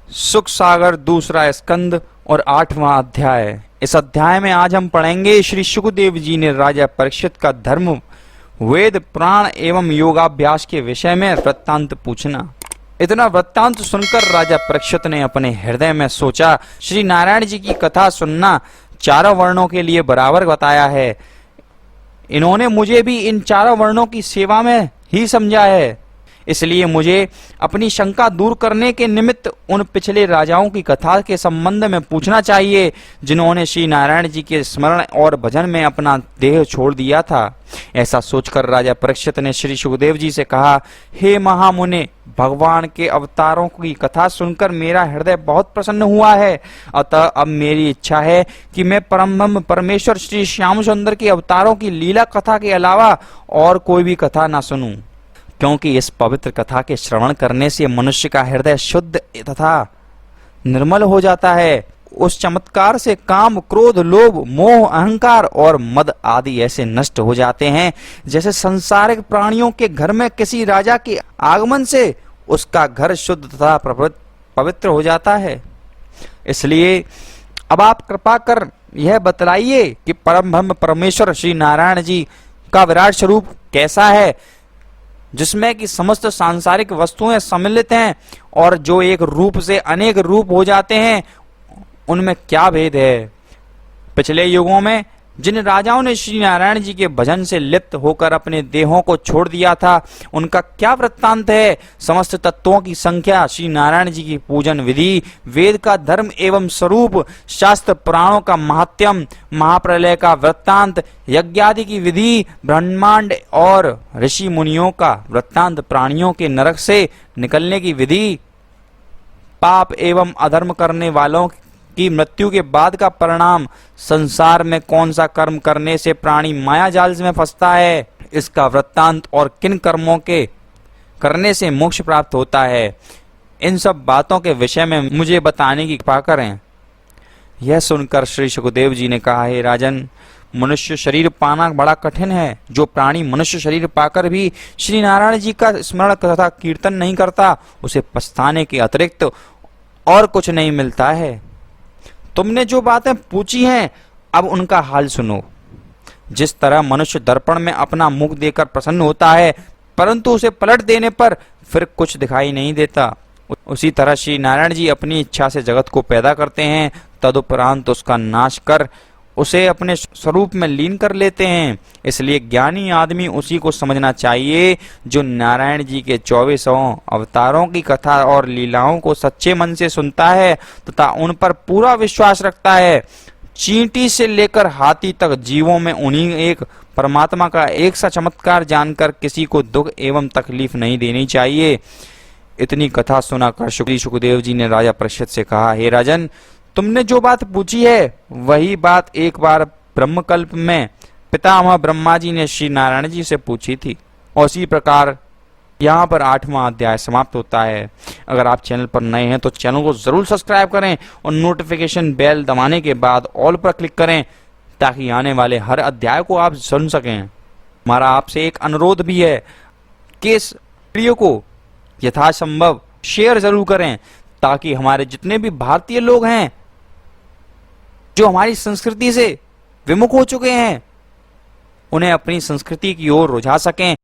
सुख सागर दूसरा स्कंद और 8वां अध्याय। इस अध्याय में आज हम पढ़ेंगे श्री सुखदेव जी ने राजा परीक्षित का धर्म, वेद, पुराण एवं योगाभ्यास के विषय में वृत्तांत पूछना। इतना वृत्तांत सुनकर राजा परीक्षित ने अपने हृदय में सोचा, श्री नारायण जी की कथा सुनना चारों वर्णों के लिए बराबर बताया है। इन्होंने मुझे भी इन चारों वर्णों की सेवा में ही समझा है, इसलिए मुझे अपनी शंका दूर करने के निमित्त उन पिछले राजाओं की कथा के संबंध में पूछना चाहिए जिन्होंने श्री नारायण जी के स्मरण और भजन में अपना देह छोड़ दिया था। ऐसा सोचकर राजा परीक्षित ने श्री सुखदेव जी से कहा, हे महामुने, भगवान के अवतारों की कथा सुनकर मेरा हृदय बहुत प्रसन्न हुआ है। अतः अब मेरी इच्छा है कि मैं परम परमेश्वर श्री श्याम सुंदर के अवतारों की लीला कथा के अलावा और कोई भी कथा न सुनूं, क्योंकि इस पवित्र कथा के श्रवण करने से मनुष्य का हृदय शुद्ध तथा निर्मल हो जाता है। उस चमत्कार से काम, क्रोध, लोभ, मोह, अहंकार और मद आदि ऐसे नष्ट हो जाते हैं जैसे संसारिक प्राणियों के घर में किसी राजा के आगमन से उसका घर शुद्ध तथा पवित्र हो जाता है। इसलिए अब आप कृपा कर यह बतलाइए कि परम ब्रह्म परमेश्वर श्री नारायण जी का विराट स्वरूप कैसा है, जिसमें कि समस्त सांसारिक वस्तुएं सम्मिलित हैं और जो एक रूप से अनेक रूप हो जाते हैं, उनमें क्या भेद है। पिछले युगों में जिन राजाओं ने श्री नारायण जी के भजन से लिप्त होकर अपने देहों को छोड़ दिया था, उनका क्या वृत्तांत है। समस्त तत्वों की संख्या, श्री नारायण जी की पूजन विधि, वेद का धर्म एवं स्वरूप, शास्त्र पुराणों का महात्म्य, महाप्रलय का वृत्तांत, यज्ञादि की विधि, ब्रह्मांड और ऋषि मुनियों का वृत्तांत, प्राणियों के नरक से निकलने की विधि, पाप एवं अधर्म करने वालों की मृत्यु के बाद का परिणाम, संसार में कौन सा कर्म करने से प्राणी माया जाल में फंसता है, इसका वृत्तांत और किन कर्मों के करने से मोक्ष प्राप्त होता है, इन सब बातों के विषय में मुझे बताने की कृपा करें। यह सुनकर श्री सुखदेव जी ने कहा, हे राजन, मनुष्य शरीर पाना बड़ा कठिन है। जो प्राणी मनुष्य शरीर पाकर भी श्री नारायण जी का स्मरण तथा कीर्तन नहीं करता, उसे पछताने के अतिरिक्त और कुछ नहीं मिलता है। तुमने जो बातें पूछी हैं, अब उनका हाल सुनो। जिस तरह मनुष्य दर्पण में अपना मुख देखकर प्रसन्न होता है, परंतु उसे पलट देने पर फिर कुछ दिखाई नहीं देता, उसी तरह श्री नारायण जी अपनी इच्छा से जगत को पैदा करते हैं, तदुपरांत उसका नाश कर उसे अपने स्वरूप में लीन कर लेते हैं। इसलिए ज्ञानी आदमी उसी को समझना चाहिए जो नारायण जी के 24 अवतारों की कथा और लीलाओं को सच्चे मन से सुनता है तथा उन पर पूरा विश्वास रखता है। चींटी से लेकर हाथी तक जीवों में उन्हीं एक परमात्मा का एक सा चमत्कार जानकर किसी को दुख एवं तकलीफ नहीं देनी चाहिए। इतनी कथा सुनाकर सुखदेव जी ने राजा परीक्षित से कहा, हे राजन, तुमने जो बात पूछी है वही बात एक बार ब्रह्मकल्प में पितामह ब्रह्मा जी ने श्री नारायण जी से पूछी थी। और इसी प्रकार यहाँ पर 8वां अध्याय समाप्त होता है। अगर आप चैनल पर नए हैं तो चैनल को जरूर सब्सक्राइब करें और नोटिफिकेशन बेल दबाने के बाद ऑल पर क्लिक करें ताकि आने वाले हर अध्याय को आप सुन सकें। हमारा आपसे एक अनुरोध भी है कि इस वीडियो को यथासंभव शेयर जरूर करें ताकि हमारे जितने भी भारतीय लोग हैं जो हमारी संस्कृति से विमुख हो चुके हैं, उन्हें अपनी संस्कृति की ओर रुझा सकें।